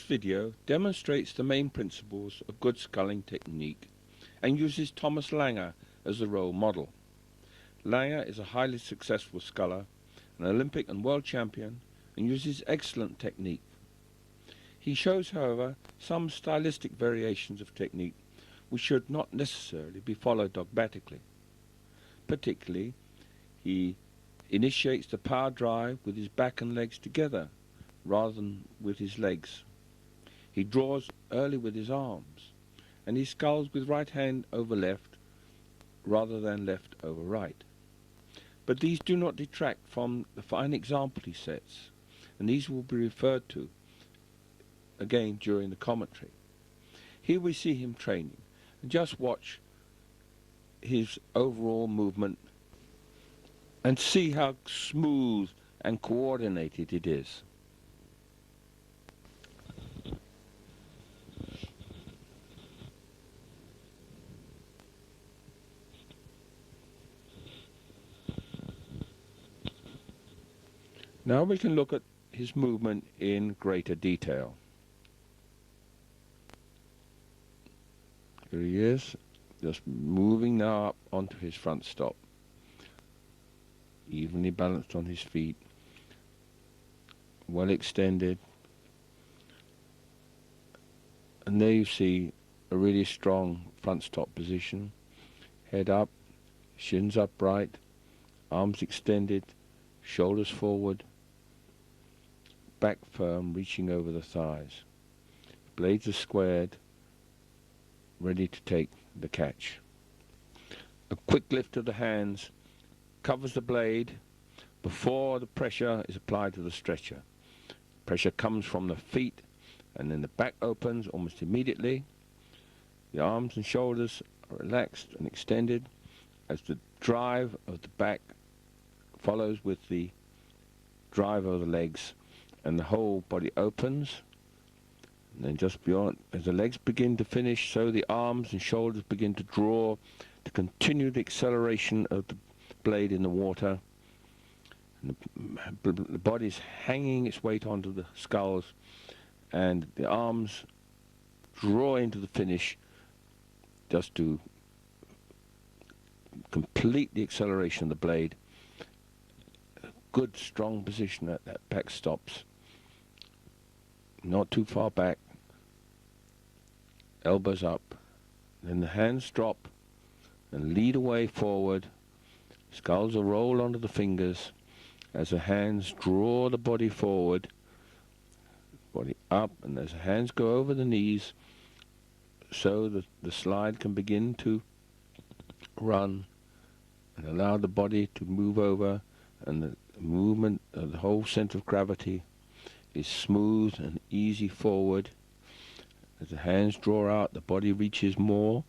video demonstrates the main principles of good sculling technique and uses Thomas Lange as the role model. Lange is a highly successful sculler, an Olympic and world champion, and uses excellent technique. He shows, however, some stylistic variations of technique which should not necessarily be followed dogmatically. Particularly, he initiates the power drive with his back and legs together rather than with his legs. He draws early with his arms, and he sculls with right hand over left rather than left over right. But these do not detract from the fine example he sets, and these will be referred to again during the commentary. Here we see him training, and just watch his overall movement and see how smooth and coordinated it is. Now we can look at his movement in greater detail. Here he is, just moving now up onto his front stop, evenly balanced on his feet, well extended, and there you see a really strong front stop position, head up, shins upright, arms extended, shoulders forward, back firm, reaching over the thighs. Blades are squared, ready to take the catch. A quick lift of the hands covers the blade before the pressure is applied to the stretcher. Pressure comes from the feet, and then the back opens almost immediately. The arms and shoulders are relaxed and extended as the drive of the back follows with the drive of the legs, and the whole body opens. And then just beyond, as the legs begin to finish, so the arms and shoulders begin to draw to continue the acceleration of the blade in the water. And the body's hanging its weight onto the sculls, and the arms draw into the finish just to complete the acceleration of the blade. A good strong position at that back stops, not too far back, elbows up, then the hands drop and lead away forward. Sculls are rolled onto the fingers as the hands draw the body forward, body up, and as the hands go over the knees so that the slide can begin to run and allow the body to move over, and the movement of the whole center of gravity is smooth and easy forward. As the hands draw out, the body reaches more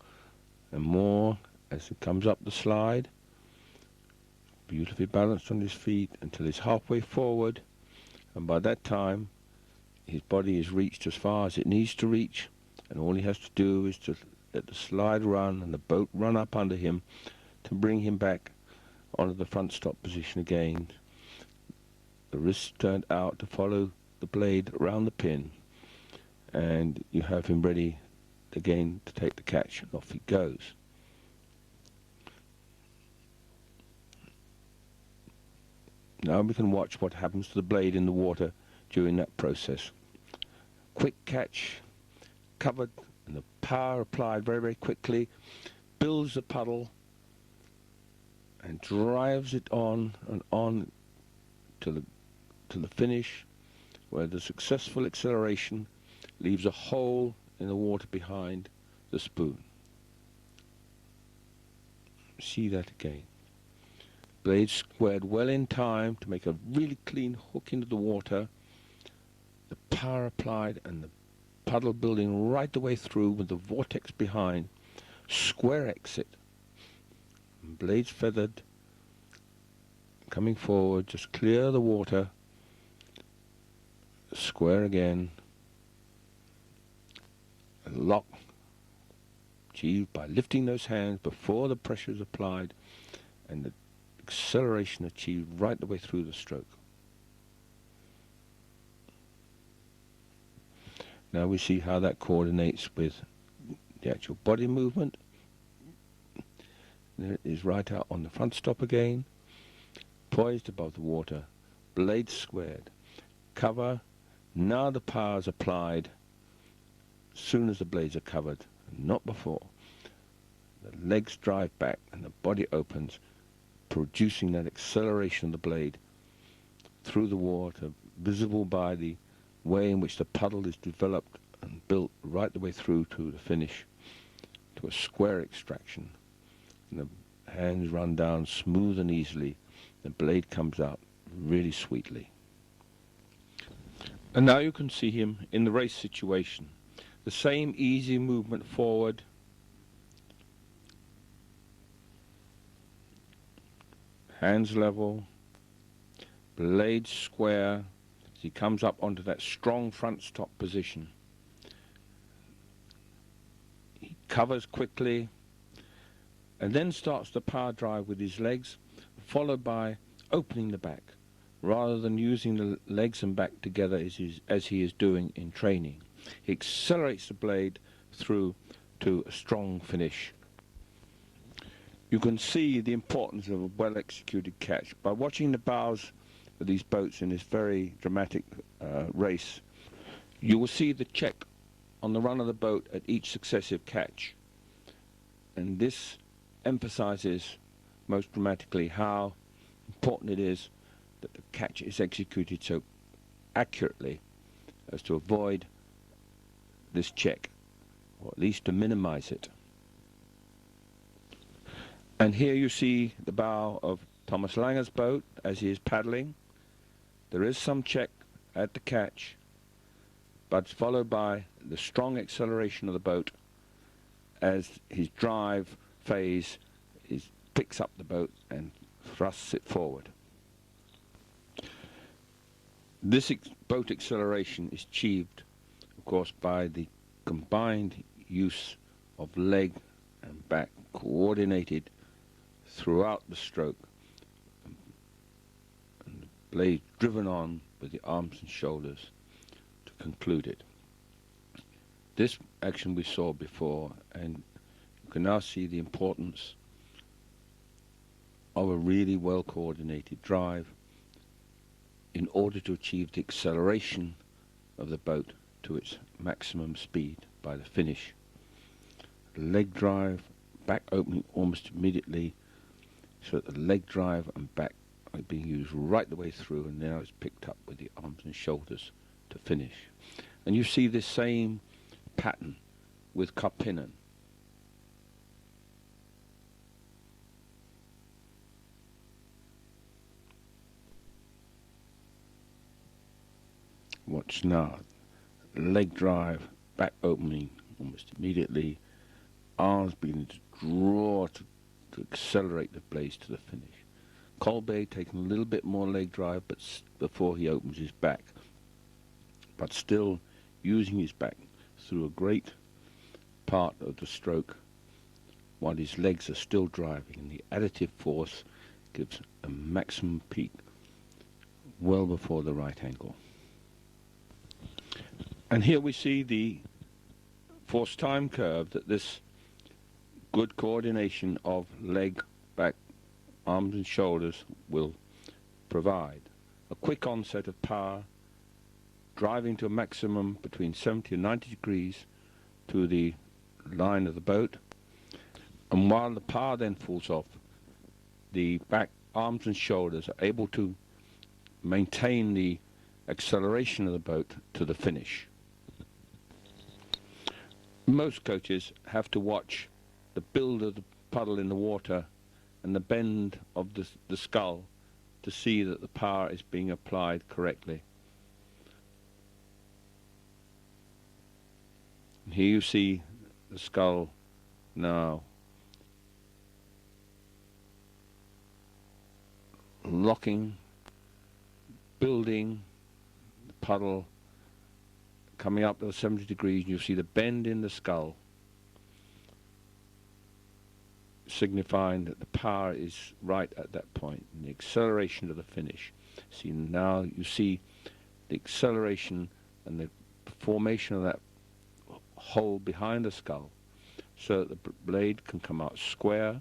and more as it comes up the slide, beautifully balanced on his feet until he's halfway forward, and by that time his body is reached as far as it needs to reach, and all he has to do is to let the slide run and the boat run up under him to bring him back onto the front stop position again. The wrists turned out to follow the blade around the pin, and you have him ready again to take the catch, and off he goes. Now we can watch what happens to the blade in the water during that process. Quick catch, covered, and the power applied very, very quickly, builds the puddle and drives it on and on to the finish, where the successful acceleration leaves a hole in the water behind the spoon. See that again. Blade squared well in time to make a really clean hook into the water. The power applied and the puddle building right the way through with the vortex behind. Square exit. Blades feathered. Coming forward, just clear the water. Square again. A lock achieved by lifting those hands before the pressure is applied, and the acceleration achieved right the way through the stroke. Now we see how that coordinates with the actual body movement. There it is, right out on the front stop again, poised above the water, blades squared, cover. Now the power is applied as soon as the blades are covered, not before. The legs drive back and the body opens, producing that acceleration of the blade through the water, visible by the way in which the puddle is developed and built right the way through to the finish, to a square extraction. And the hands run down smooth and easily. The blade comes out really sweetly. And now you can see him in the race situation. The same easy movement forward, hands level, blade square, as he comes up onto that strong front stop position. He covers quickly and then starts the power drive with his legs, followed by opening the back, rather than using the legs and back together as he is doing in training. He accelerates the blade through to a strong finish. You can see the importance of a well-executed catch by watching the bows of these boats in this very dramatic race. You will see the check on the run of the boat at each successive catch, and this emphasizes most dramatically how important it is that the catch is executed so accurately as to avoid this check, or at least to minimize it. And here you see the bow of Thomas Lange's boat as he is paddling. There is some check at the catch, but followed by the strong acceleration of the boat as his drive phase picks up the boat and thrusts it forward. This boat acceleration is achieved, of course, by the combined use of leg and back, coordinated throughout the stroke, and the blade driven on with the arms and shoulders to conclude it. This action we saw before, and you can now see the importance of a really well coordinated drive in order to achieve the acceleration of the boat to its maximum speed by the finish. Leg drive, back opening almost immediately, so that the leg drive and back are being used right the way through, and now it's picked up with the arms and shoulders to finish. And you see this same pattern with Karpinnen. Watch now. Leg drive, back opening almost immediately, arms beginning to draw to accelerate the blades to the finish. Kolbe taking a little bit more leg drive but before he opens his back, but still using his back through a great part of the stroke while his legs are still driving, and the additive force gives a maximum peak well before the right angle. And here we see the force time curve that this good coordination of leg, back, arms and shoulders will provide. A quick onset of power, driving to a maximum between 70 and 90 degrees to the line of the boat, and while the power then falls off, the back, arms and shoulders are able to maintain the acceleration of the boat to the finish. Most coaches have to watch the build of the puddle in the water and the bend of the scull to see that the power is being applied correctly. And here you see the scull now locking, building the puddle, coming up to 70 degrees, and you see the bend in the skull, signifying that the power is right at that point, and the acceleration to the finish. See, now you see the acceleration and the formation of that hole behind the skull, so that the blade can come out square,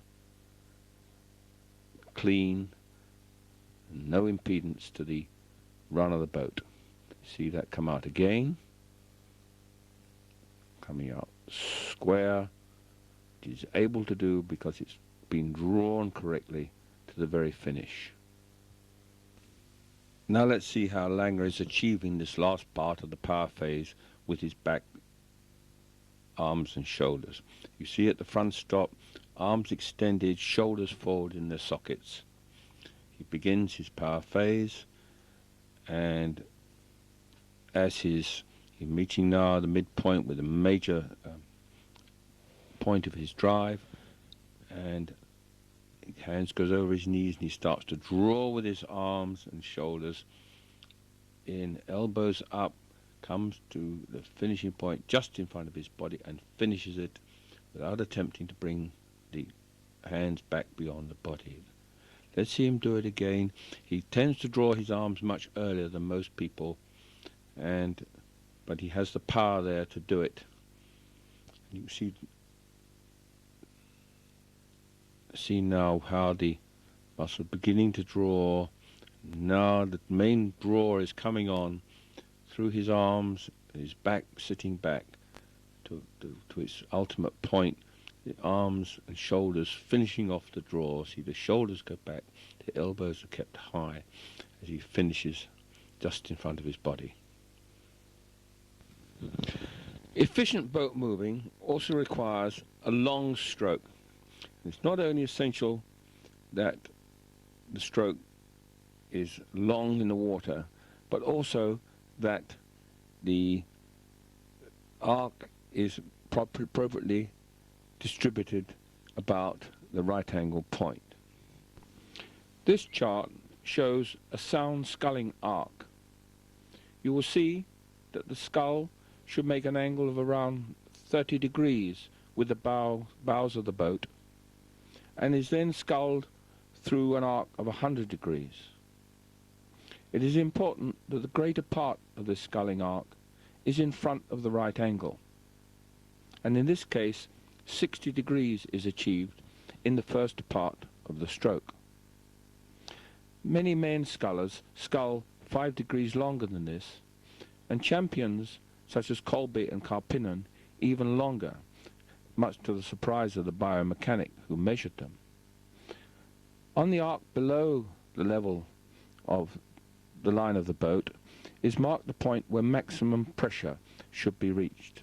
clean, and no impedance to the run of the boat. See that come out again, coming out square. It is able to do because it's been drawn correctly to the very finish. Now let's see how Lange is achieving this last part of the power phase with his back, arms and shoulders. You see at the front stop, arms extended, shoulders forward in their sockets. He begins his power phase, and as he's meeting now the midpoint with a major point of his drive, and his hands goes over his knees and he starts to draw with his arms and shoulders in, elbows up, comes to the finishing point just in front of his body and finishes it without attempting to bring the hands back beyond the body. Let's see him do it again. He tends to draw his arms much earlier than most people, but he has the power there to do it. You see now how the muscle beginning to draw. Now the main draw is coming on through his arms, his back, sitting back to its ultimate point. The arms and shoulders finishing off the draw. See the shoulders go back, the elbows are kept high as he finishes just in front of his body. Efficient boat moving also requires a long stroke. It's not only essential that the stroke is long in the water, but also that the arc is appropriately distributed about the right angle point. This chart shows a sound sculling arc. You will see that the skull should make an angle of around 30 degrees with the bows of the boat, and is then sculled through an arc of 100 degrees. It is important that the greater part of this sculling arc is in front of the right angle, and in this case 60 degrees is achieved in the first part of the stroke. Many men scullers scull 5 degrees longer than this, and champions such as Kolbe and Karpinnen even longer, much to the surprise of the biomechanic who measured them. On the arc below the level of the line of the boat is marked the point where maximum pressure should be reached.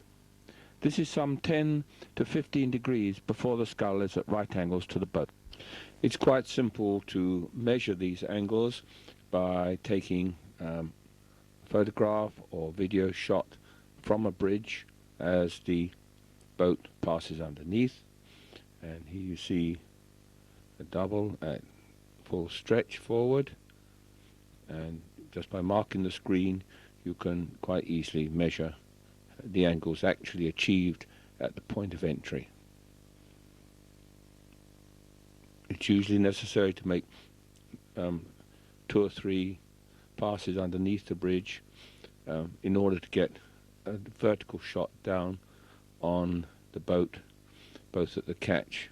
This is some 10 to 15 degrees before the scull is at right angles to the boat. It's quite simple to measure these angles by taking a photograph or video shot from a bridge as the boat passes underneath, and here you see a double at full stretch forward, and just by marking the screen you can quite easily measure the angles actually achieved at the point of entry. It's usually necessary to make 2 or 3 passes underneath the bridge in order to get a vertical shot down on the boat, both at the catch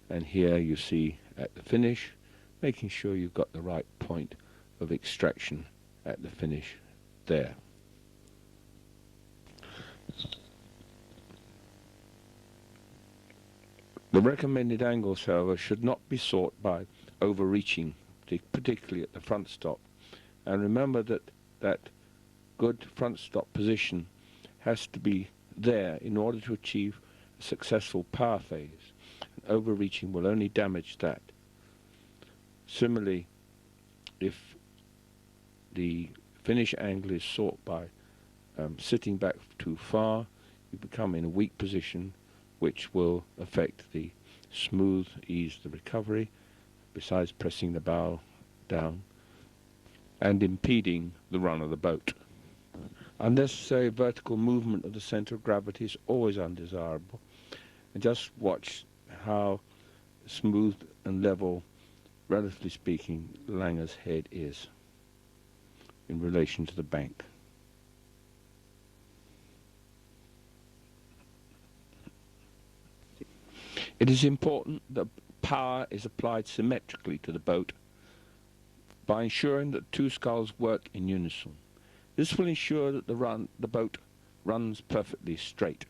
and here you see at the finish, making sure you've got the right point of extraction at the finish there. The recommended angles, however, should not be sought by overreaching, particularly at the front stop. And remember that good front stop position has to be there in order to achieve a successful power phase. And overreaching will only damage that. Similarly, if the finish angle is sought by sitting back too far, you become in a weak position, which will affect the smooth ease the recovery, besides pressing the bow down and impeding the run of the boat. Unnecessary vertical movement of the center of gravity is always undesirable, and just watch how smooth and level, relatively speaking, Lange's head is in relation to the bank. It is important that power is applied symmetrically to the boat by ensuring that two sculls work in unison. This will ensure that the boat runs perfectly straight.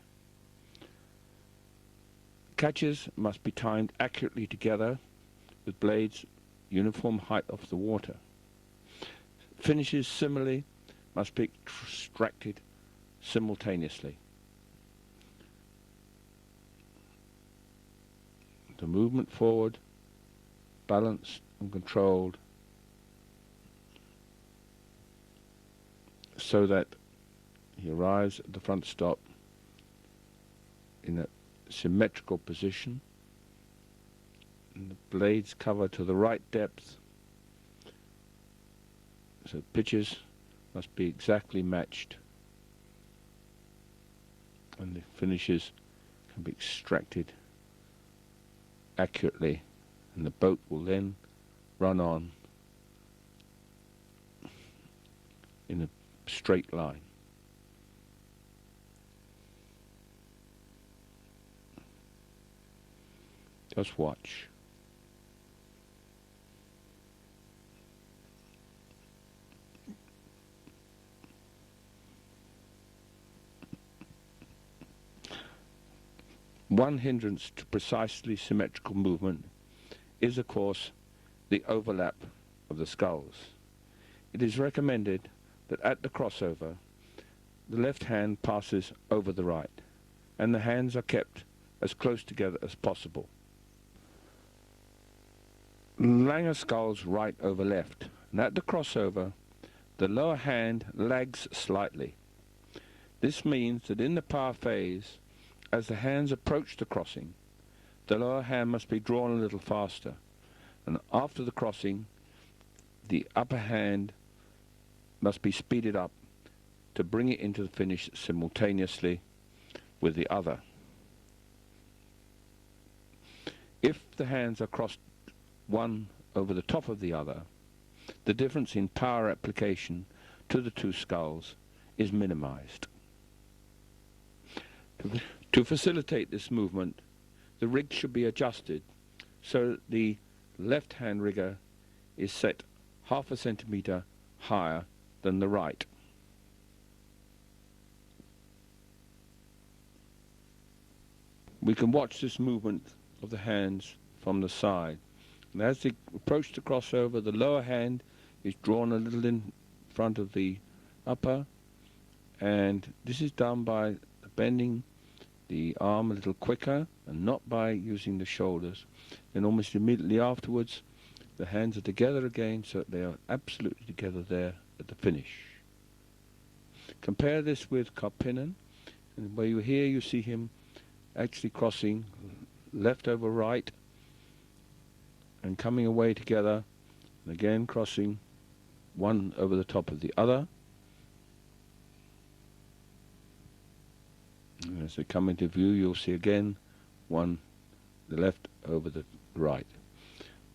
Catches must be timed accurately together with blades uniform height of the water. Finishes similarly must be extracted simultaneously. The movement forward, balanced and controlled, so that he arrives at the front stop in a symmetrical position, and the blades cover to the right depth, so pitches must be exactly matched, and the finishes can be extracted accurately, and the boat will then run on in a straight line. Just watch. One hindrance to precisely symmetrical movement is, of course, the overlap of the sculls. It is recommended that at the crossover, the left hand passes over the right, and the hands are kept as close together as possible. Lange sculls right over left, and at the crossover, the lower hand lags slightly. This means that in the power phase, as the hands approach the crossing, the lower hand must be drawn a little faster, and after the crossing, the upper hand must be speeded up to bring it into the finish simultaneously with the other. If the hands are crossed one over the top of the other, the difference in power application to the two sculls is minimized. To facilitate this movement, the rig should be adjusted so that the left-hand rigger is set half a centimeter higher than the right. We can watch this movement of the hands from the side. And as they approach the crossover, the lower hand is drawn a little in front of the upper, and this is done by bending the arm a little quicker and not by using the shoulders. And almost immediately afterwards, the hands are together again, so that they are absolutely together there at the finish. Compare this with Karpinnen, and where here you see him actually crossing left over right and coming away together, and again crossing one over the top of the other. And as they come into view, you'll see again one, the left over the right.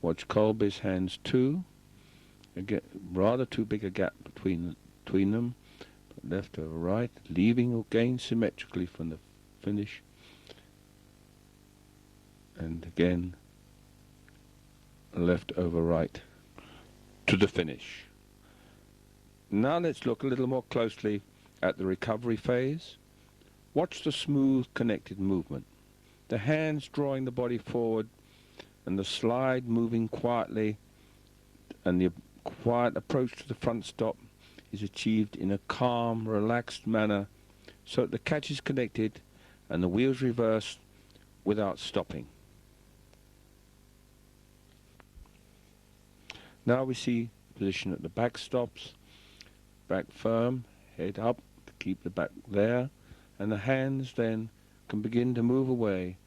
Watch Kolbe's hands too. Again, rather too big a gap between them. Left over right, leaving again symmetrically from the finish. And again, left over right to the finish. Now let's look a little more closely at the recovery phase. Watch the smooth connected movement. The hands drawing the body forward and the slide moving quietly, and the quiet approach to the front stop is achieved in a calm, relaxed manner so that the catch is connected and the wheels reversed without stopping. Now we see position at the back stops, back firm, head up to keep the back there, and the hands then can begin to move away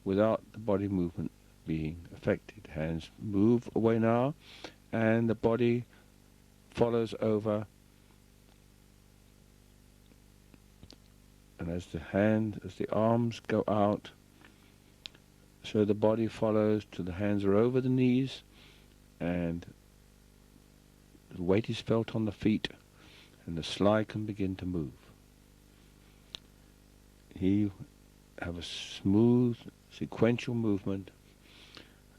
without the body movement being affected. Hands move away now, and the body follows over, and as the arms go out, so the body follows till the hands are over the knees, and the weight is felt on the feet, and the slide can begin to move. He have a smooth, sequential movement,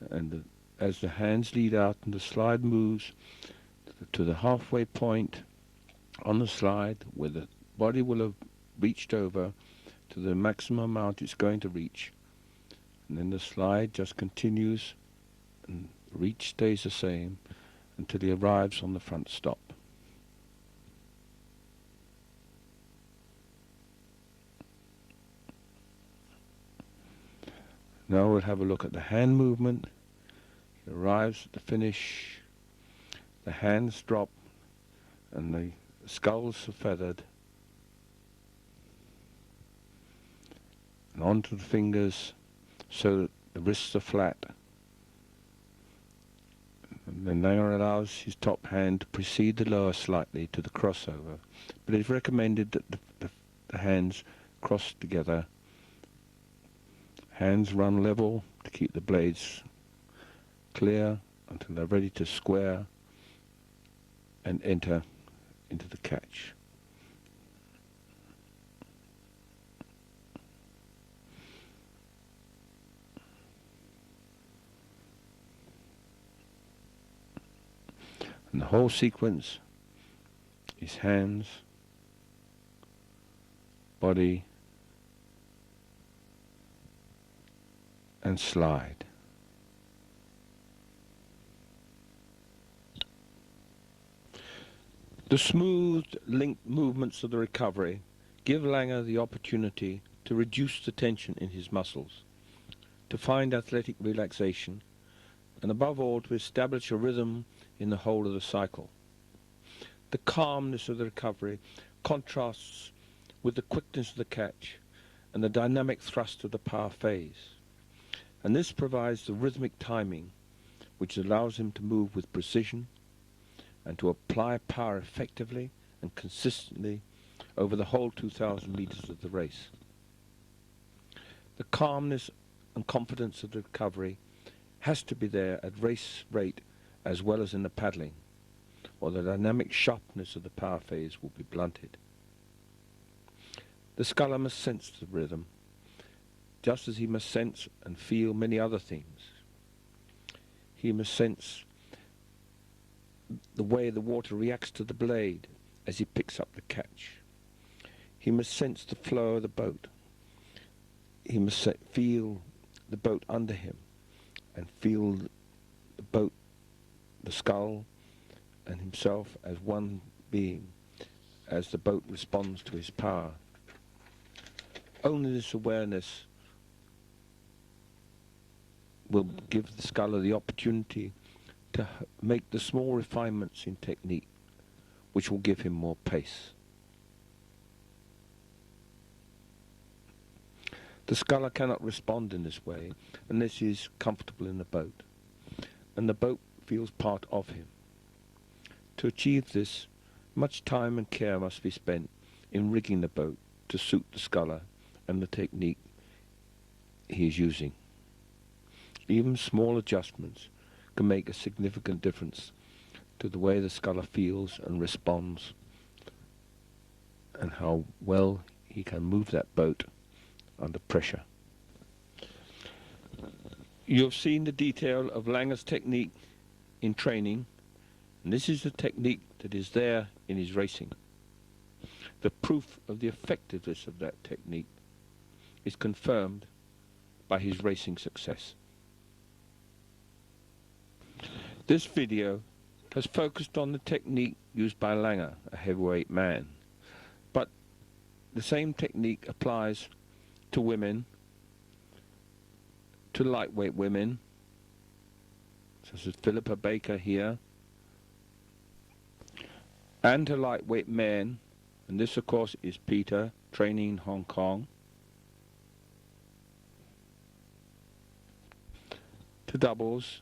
and as the hands lead out and the slide moves to the halfway point on the slide, where the body will have reached over to the maximum amount it's going to reach, and then the slide just continues and the reach stays the same until he arrives on the front stop. Now we'll have a look at the hand movement. He arrives at the finish, the hands drop and the sculls are feathered, and onto the fingers so that the wrists are flat. And then Lange allows his top hand to precede the lower slightly to the crossover, but it's recommended that the hands cross together. Hands run level to keep the blades clear until they're ready to square and enter into the catch. And the whole sequence is hands, body, and slide. The smooth, linked movements of the recovery give Lange the opportunity to reduce the tension in his muscles, to find athletic relaxation, and above all to establish a rhythm in the whole of the cycle. The calmness of the recovery contrasts with the quickness of the catch and the dynamic thrust of the power phase, and this provides the rhythmic timing which allows him to move with precision and to apply power effectively and consistently over the whole 2,000 meters of the race. The calmness and confidence of the recovery has to be there at race rate as well as in the paddling, or the dynamic sharpness of the power phase will be blunted. The sculler must sense the rhythm, just as he must sense and feel many other things. He must sense the way the water reacts to the blade as he picks up the catch. He must sense the flow of the boat. He must feel the boat under him and feel the boat, the scull, and himself as one being as the boat responds to his power. Only this awareness will give the sculler the opportunity to make the small refinements in technique which will give him more pace. The sculler cannot respond in this way unless he is comfortable in the boat, and the boat feels part of him. To achieve this, much time and care must be spent in rigging the boat to suit the sculler and the technique he is using. Even small adjustments can make a significant difference to the way the sculler feels and responds, and how well he can move that boat under pressure. You have seen the detail of Lange's technique in training, and this is the technique that is there in his racing. The proof of the effectiveness of that technique is confirmed by his racing success. This video has focused on the technique used by Lange, a heavyweight man, but the same technique applies to women, to lightweight women, such as Philippa Baker here, and to lightweight men, and this of course is Peter, training in Hong Kong, to doubles,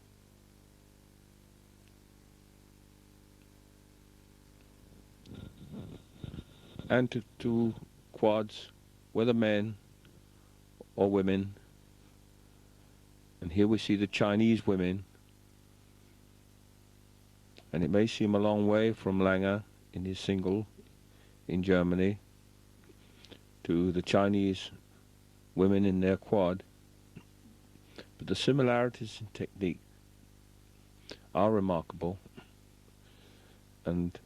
and to quads, whether men or women. And here we see the Chinese women, and it may seem a long way from Lange in his single in Germany to the Chinese women in their quad, but the similarities in technique are remarkable and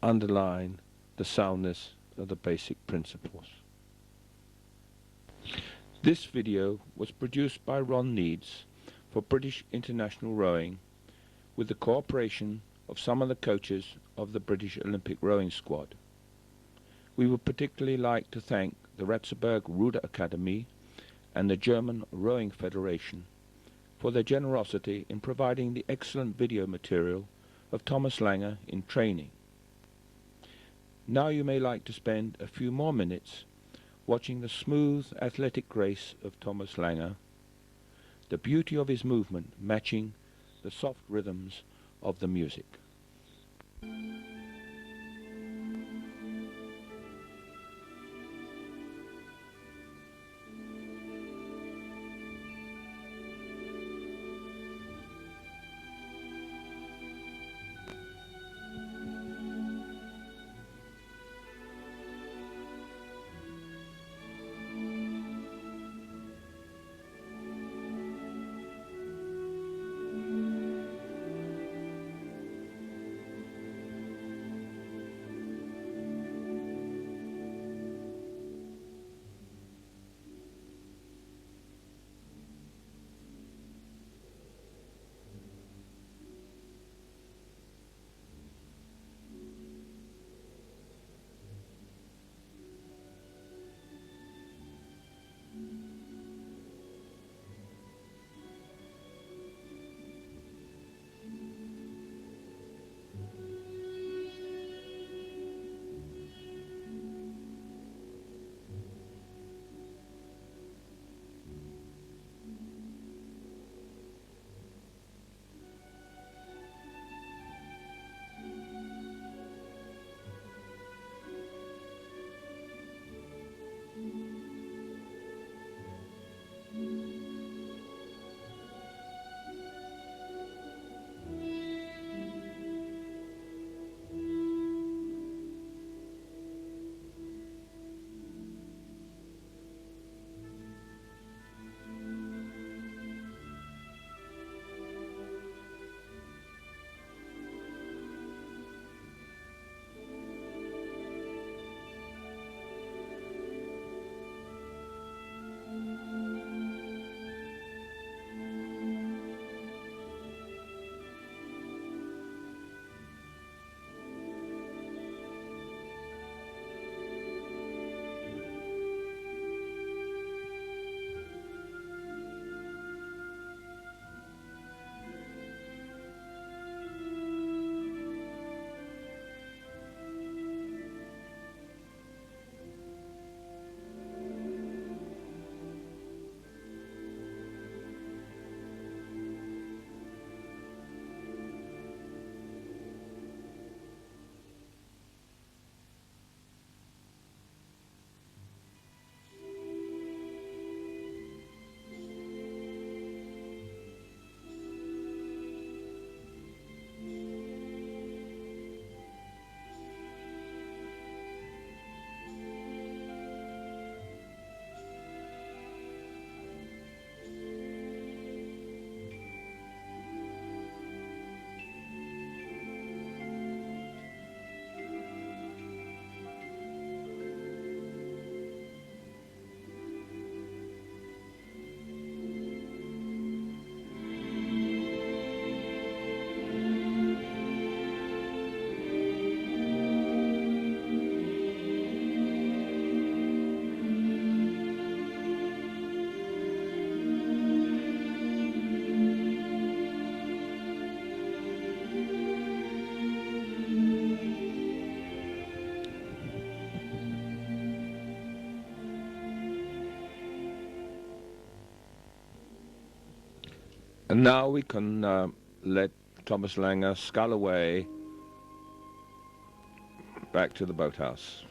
underline the soundness of the basic principles. This video was produced by Ron Needs for British International Rowing with the cooperation of some of the coaches of the British Olympic Rowing Squad. We would particularly like to thank the Ratzeburg Ruder Academy and the German Rowing Federation for their generosity in providing the excellent video material of Thomas Lange in training. Now you may like to spend a few more minutes watching the smooth athletic grace of Thomas Lange, the beauty of his movement matching the soft rhythms of the music. And now we can let Thomas Lange scull away back to the boathouse.